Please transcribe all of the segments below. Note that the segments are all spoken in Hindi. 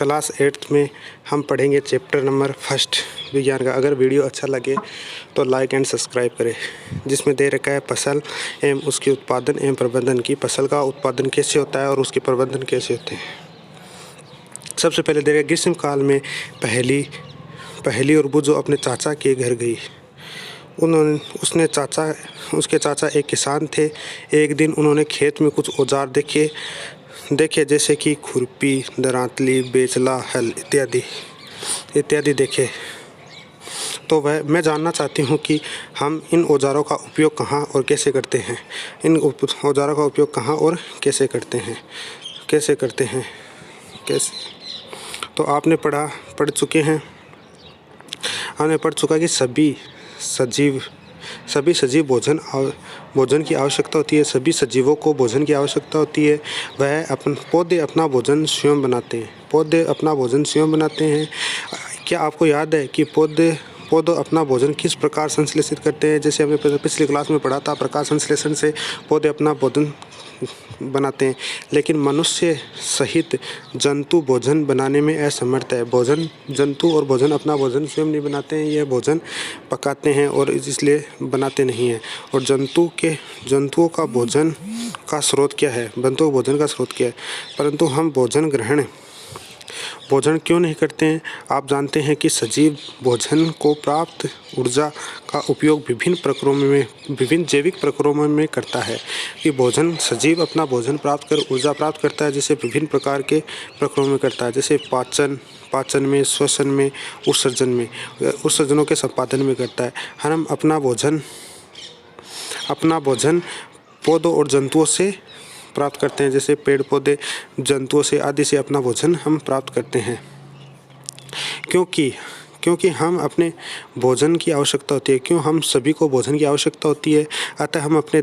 क्लास 8th में हम पढ़ेंगे चैप्टर नंबर 1 विज्ञान का। अगर वीडियो अच्छा लगे तो लाइक एंड सब्सक्राइब करें, जिसमें दे रखा है फसल एवं उसके उत्पादन एवं प्रबंधन की। फसल का उत्पादन कैसे होता है और उसके प्रबंधन कैसे होते हैं। सबसे पहले दे रखा है ग्रीष्म काल में पहली उर्बू जो अपने चाचा के घर गई। उसके चाचा एक किसान थे। एक दिन उन्होंने खेत में कुछ औजार देखे जैसे कि खुरपी, दरांतली, बेचला, हल इत्यादि देखे। तो मैं जानना चाहती हूँ कि हम इन औजारों का उपयोग कहाँ और कैसे करते हैं। इन औजारों का उपयोग कहाँ और कैसे करते हैं। तो आपने पढ़ चुके हैं। हमने पढ़ चुका कि सभी सजीव भोजन की आवश्यकता होती है। सभी सजीवों को भोजन की आवश्यकता होती है। पौधे अपना भोजन स्वयं बनाते हैं। क्या आपको याद है कि पौधे अपना भोजन किस प्रकार संश्लेषित करते हैं। जैसे हमने पिछली क्लास में पढ़ा था, प्रकाश संश्लेषण से पौधे अपना भोजन बनाते हैं। लेकिन मनुष्य सहित जंतु भोजन बनाने में असमर्थ है। जंतु और अपना भोजन स्वयं नहीं बनाते हैं। यह भोजन पकाते हैं और इसलिए बनाते नहीं हैं। और जंतुओं का भोजन का स्रोत क्या है। परंतु हम भोजन क्यों नहीं करते हैं। आप जानते हैं कि सजीव भोजन को प्राप्त ऊर्जा का उपयोग विभिन्न जैविक प्रक्रियाओं में करता है। कि सजीव अपना भोजन प्राप्त कर ऊर्जा प्राप्त करता है, जिसे विभिन्न प्रकार के प्रक्रियाओं में करता है। जैसे पाचन में, श्वसन में, उत्सर्जनों के संपादन में करता है। हम अपना भोजन पौधों और जंतुओं से प्राप्त करते हैं। जैसे पेड़ पौधे, जंतुओं से आदि से अपना भोजन हम प्राप्त करते हैं। क्योंकि हम अपने भोजन की आवश्यकता होती है। हम सभी को भोजन की आवश्यकता होती है। अतः हम अपने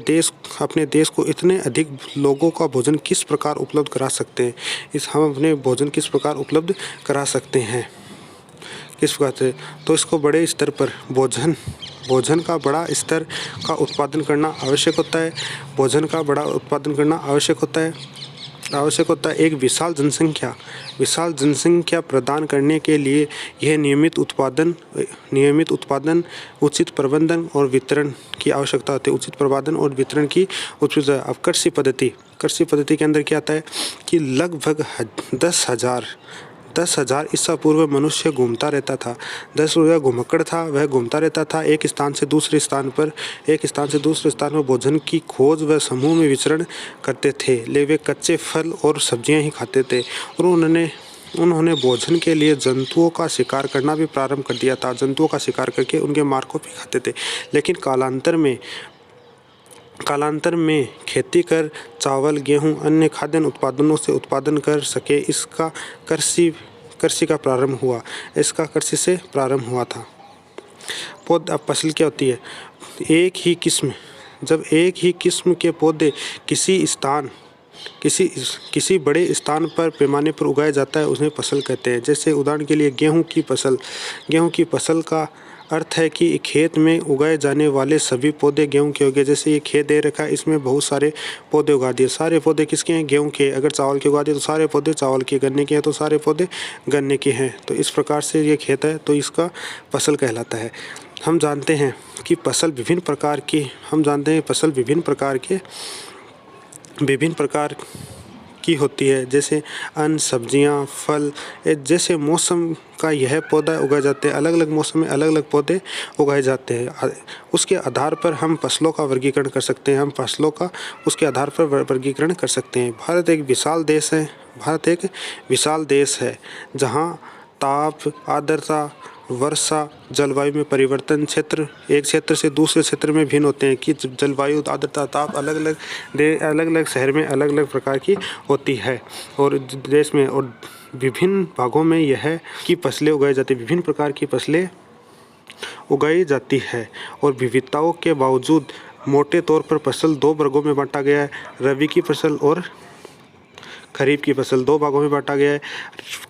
देश को इतने अधिक लोगों का भोजन किस प्रकार उपलब्ध करा सकते हैं। हम अपने भोजन किस प्रकार उपलब्ध करा सकते हैं, किस प्रकार से। तो इसको बड़े स्तर पर भोजन का बड़ा स्तर का उत्पादन करना आवश्यक होता है। एक विशाल जनसंख्या प्रदान करने के लिए यह नियमित उत्पादन, उचित प्रबंधन और वितरण की आवश्यकता होती है। अब कृषि पद्धति के अंदर क्या आता है कि लगभग 10,000 ईसा पूर्व मनुष्य घूमता रहता था। 10 घुमक्कड़ था, वह घूमता रहता था। एक स्थान से दूसरे स्थान पर भोजन की खोज व समूह में विचरण करते थे। लेकिन वे कच्चे फल और सब्जियां ही खाते थे। और उन्होंने भोजन के लिए जंतुओं का शिकार करना भी प्रारंभ कर दिया था। जंतुओं का शिकार करके उनके मांस को भी खाते थे। लेकिन कालांतर में खेती कर चावल, गेहूं, अन्य खाद्य उत्पादनों से उत्पादन कर सके, इसका कृषि से प्रारंभ हुआ था। अब फसल क्या होती है। जब एक ही किस्म के पौधे किसी बड़े स्थान पर पैमाने पर उगाया जाता है, उन्हें फसल कहते हैं। जैसे उदाहरण के लिए गेहूं की फसल का अर्थ है कि खेत में उगाए जाने वाले सभी पौधे गेहूं के हो गए। जैसे ये खेत दे रखा है, इसमें बहुत सारे पौधे उगा दिए। सारे पौधे किसके हैं, गेहूं के। अगर चावल के उगा दिए तो सारे पौधे चावल के, गन्ने के हैं तो सारे पौधे गन्ने के हैं। तो इस प्रकार से ये खेत है, तो इसका फसल कहलाता है। हम जानते हैं कि फसल विभिन्न प्रकार की होती है। जैसे अन्न, सब्जियां, फल। जैसे मौसम का यह पौधा उगाए जाते हैं। अलग अलग मौसम में अलग अलग पौधे उगाए जाते हैं। उसके आधार पर हम फसलों का वर्गीकरण कर सकते हैं। भारत एक विशाल देश है जहाँ ताप, आर्द्रता, वर्षा, जलवायु में परिवर्तन एक क्षेत्र से दूसरे क्षेत्र में भिन्न होते हैं। कि जलवायु, आर्द्रता, ताप अलग अलग शहर में अलग अलग प्रकार की होती है। और देश में और विभिन्न भागों में यह की फसलें उगाई जाती है। विभिन्न प्रकार की फसलें उगाई जाती है। और विविधताओं के बावजूद मोटे तौर पर फसल 2 वर्गों में बांटा गया है, रबी की फसल और खरीफ की फसल 2 भागों में बांटा गया है।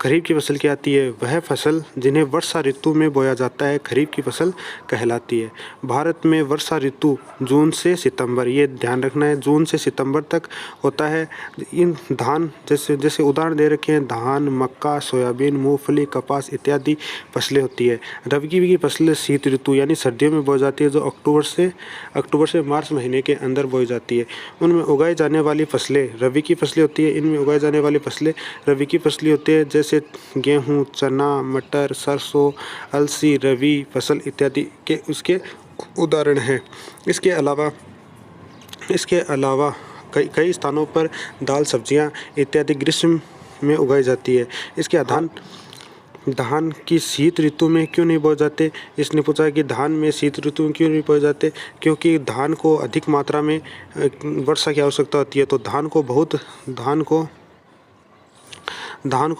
खरीफ की फसल क्या आती है? वह फसल जिन्हें वर्षा ऋतु में बोया जाता है खरीफ की फसल कहलाती है। भारत में वर्षा ऋतु जून से सितंबर, ये ध्यान रखना है, जून से सितंबर तक होता है। इन धान जैसे उदाहरण दे रखे हैं, धान, मक्का, सोयाबीन, मूंगफली, कपास इत्यादि फसलें होती है। रबी की फसलें शीत ऋतु यानी सर्दियों में बोई जाती है, जो अक्टूबर से मार्च महीने के अंदर बोई जाती है। उनमें उगाई जाने वाली फसलें रबी की फसलें होती है। इनमें उगाई जाने वाली फसलें रबी की फसलें होती है, जैसे गेहूँ, चना, मटर, सरसों, अलसी रबी फसल इत्यादि के उसके उदाहरण हैं। इसके अलावा कई स्थानों पर दाल, सब्जियां इत्यादि ग्रीष्म में उगाई जाती है। इसके धान की शीत ऋतु में क्यों नहीं बोए जाते? इसने पूछा कि धान में शीत ऋतु में क्यों नहीं बोए जाते? क्योंकि धान को अधिक मात्रा में वर्षा की आवश्यकता होती है, तो धान को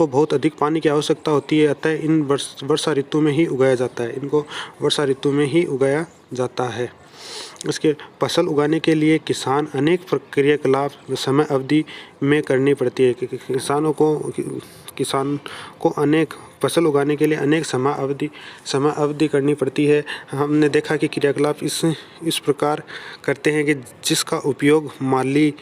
बहुत अधिक पानी की आवश्यकता होती है। अतः इन वर्षा ऋतु में ही उगाया जाता है, इनको वर्षा ऋतु में ही उगाया जाता है। इसके फसल उगाने के लिए किसान अनेक क्रियाकलाप समय अवधि में करनी पड़ती है। किसान को अनेक फसल उगाने के लिए अनेक समय अवधि करनी पड़ती है। हमने देखा कि क्रियाकलाप इस प्रकार करते हैं कि जिसका उपयोग माली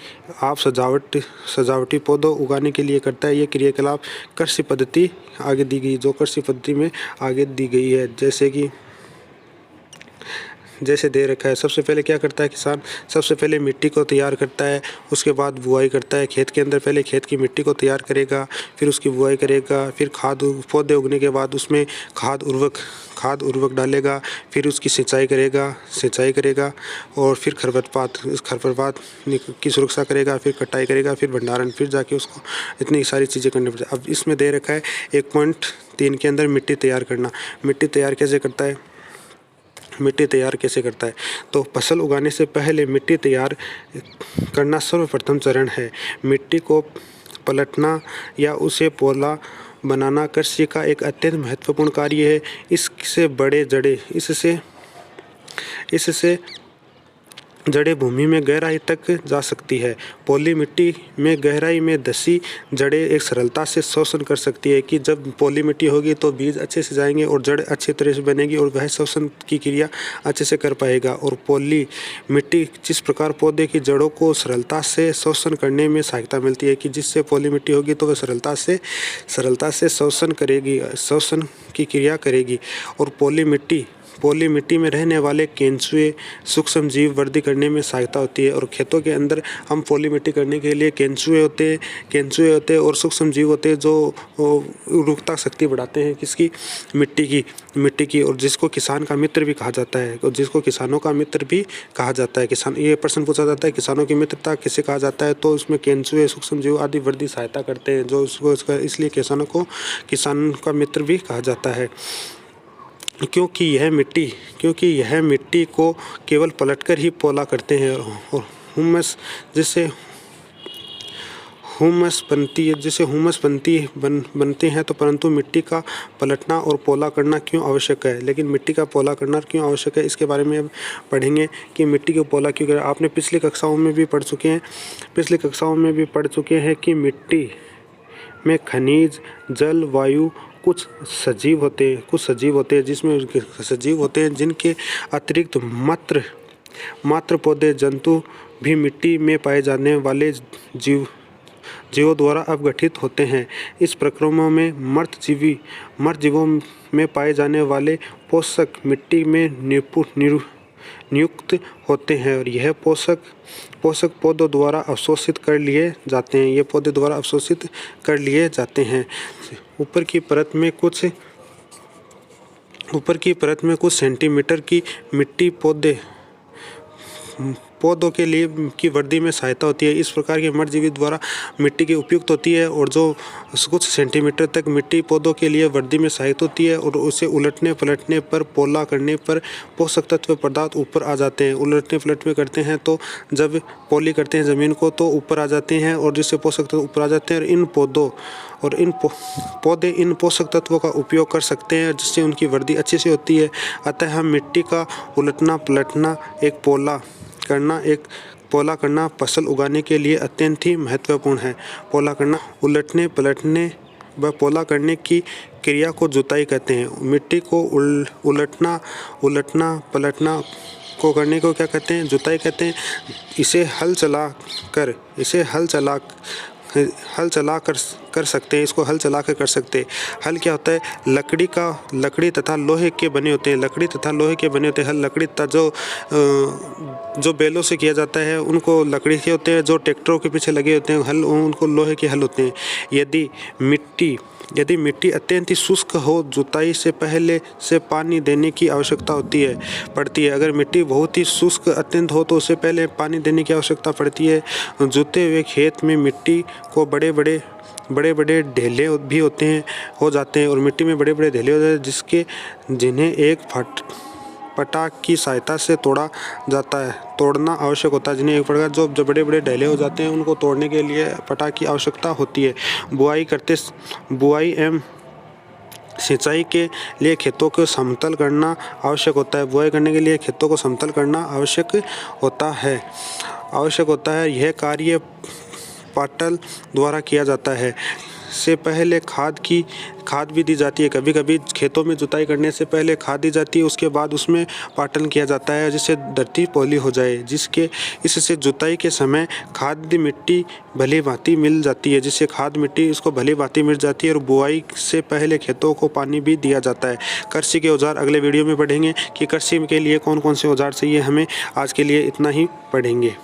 आप सजावटी पौधों उगाने के लिए करता है। ये क्रियाकलाप कृषि पद्धति आगे दी गई, जो कृषि पद्धति में आगे दी गई है, जैसे दे रखा है। सबसे पहले क्या करता है किसान? सबसे पहले मिट्टी को तैयार करता है, उसके बाद बुआई करता है। खेत के अंदर पहले खेत की मिट्टी को तैयार करेगा, फिर उसकी बुआई करेगा, फिर पौधे उगने के बाद उसमें खाद उर्वरक डालेगा, फिर उसकी सिंचाई करेगा और फिर खरपतवार की सुरक्षा करेगा, फिर कटाई करेगा, फिर भंडारण, फिर जाके उसको इतनी सारी चीज़ें करनी पड़ती है। अब इसमें दे रखा है 1.3 के अंदर मिट्टी तैयार करना। मिट्टी तैयार कैसे करता है? तो फसल उगाने से पहले मिट्टी तैयार करना सर्वप्रथम चरण है। मिट्टी को पलटना या उसे पोला बनाना कृषि का एक अत्यंत महत्वपूर्ण कार्य है। इससे जड़ें भूमि में गहराई तक जा सकती है। पौली मिट्टी में गहराई में धसी जड़ें एक सरलता से शोषण कर सकती है कि जब पौली मिट्टी होगी तो बीज अच्छे से जाएंगे और जड़ अच्छी तरह से बनेगी और वह शोषण की क्रिया अच्छे से कर पाएगा। और पौली मिट्टी जिस प्रकार पौधे की जड़ों को सरलता से शोषण करने में सहायता मिलती है कि जिससे पौली मिट्टी होगी तो वह सरलता से शोषण की क्रिया करेगी। और पौली मिट्टी में रहने वाले केंचुए सूक्ष्म जीव वृद्धि करने में सहायता होती है। और खेतों के अंदर हम पौली मिट्टी करने के लिए केंचुए होते हैं और सूक्ष्म जीव होते हैं जो उर्वरकता शक्ति बढ़ाते हैं किसकी? मिट्टी की और जिसको किसान का मित्र भी कहा जाता है, और जिसको किसानों का मित्र भी कहा जाता है। ये प्रश्न पूछा जाता है किसानों की मित्रता किसे कहा जाता है? तो उसमें केंचुए, सूक्ष्म जीव आदि वृद्धि सहायता करते हैं, जो इसलिए किसान का मित्र भी कहा जाता है। क्योंकि यह मिट्टी को केवल पलटकर ही पोला करते हैं। और हुमस बनते हैं। तो परंतु मिट्टी का पलटना और पोला करना क्यों आवश्यक है? लेकिन मिट्टी का पोला करना क्यों आवश्यक है, इसके बारे में अब पढ़ेंगे कि मिट्टी को पोला क्यों करें। आपने पिछली कक्षाओं में भी पढ़ चुके हैं कि मिट्टी में खनिज, जल, वायु, कुछ सजीव होते हैं जिसमें सजीव होते हैं जिनके अतिरिक्त मात्र पौधे, जंतु भी मिट्टी में पाए जाने वाले जीवों द्वारा अपगठित होते हैं। इस प्रक्रिया में मृत जीवों में पाए जाने वाले पोषक मिट्टी में नियुक्त होते हैं और यह पोषक पौधों द्वारा अवशोषित कर लिए जाते हैं। ऊपर की परत में कुछ सेंटीमीटर की मिट्टी पौधों के लिए की वृद्धि में सहायता होती है। इस प्रकार के मृत जीवी द्वारा मिट्टी की उपयुक्त होती है और जो कुछ सेंटीमीटर तक मिट्टी पौधों के लिए वृद्धि में सहायता होती है और उसे उलटने पलटने पर, पोला करने पर पोषक तत्व पदार्थ ऊपर आ जाते हैं। उलटने पलटने करते हैं तो जब पोली करते हैं ज़मीन को तो ऊपर आ जाते हैं और जिससे पोषक तत्व ऊपर आ जाते हैं और इन पौधे इन पोषक तत्वों का उपयोग कर सकते हैं जिससे उनकी वृद्धि अच्छे से होती है। अतः हम मिट्टी का उलटना पलटना, एक पोला करना, एक पोला करना फसल उगाने के लिए अत्यंत ही महत्वपूर्ण है। पोला करना उलटने पलटने व पोला करने की क्रिया को जुताई कहते हैं। मिट्टी को उलटना पलटना को करने को क्या कहते हैं? जुताई कहते हैं। इसे हल चला कर सकते हैं। इसको हल चला कर सकते हैं। हल क्या होता है? लकड़ी तथा लोहे के बने होते हैं। हल लकड़ी तथा जो बैलों से किया जाता है उनको लकड़ी के होते हैं। जो ट्रैक्टरों के पीछे लगे होते हैं हल, उनको लोहे के हल होते हैं। यदि मिट्टी अत्यंत ही शुष्क हो, जुताई से पहले से पानी देने की आवश्यकता पड़ती है। अगर मिट्टी बहुत ही शुष्क अत्यंत हो तो उससे पहले पानी देने की आवश्यकता पड़ती है। जुते हुए खेत में मिट्टी को बड़े बड़े ढेले भी हो जाते हैं और मिट्टी में बड़े बड़े ढेले हो जाते हैं जिन्हें एक पटाख की सहायता से तोड़ना आवश्यक होता है। जिन्हें एक प्रकार जो बड़े बड़े ढेले हो जाते हैं उनको तोड़ने के लिए पटाख की आवश्यकता होती है। बुआई एवं सिंचाई के लिए खेतों को समतल करना आवश्यक होता है। बुआई करने के लिए खेतों को समतल करना आवश्यक होता है। यह कार्य पाटल द्वारा किया जाता है। से पहले खाद भी दी जाती है। कभी कभी खेतों में जुताई करने से पहले खाद दी जाती है, उसके बाद उसमें पाटन किया जाता है जिससे धरती पौली हो जाए। इससे जुताई के समय खाद मिट्टी भली भांति मिल जाती है। उसको भली भांति मिल जाती है और बुआई से पहले खेतों को पानी भी दिया जाता है। कृषि के औजार अगले वीडियो में पढ़ेंगे कि कृषि के लिए कौन कौन से औजार चाहिए हमें। आज के लिए इतना ही पढ़ेंगे।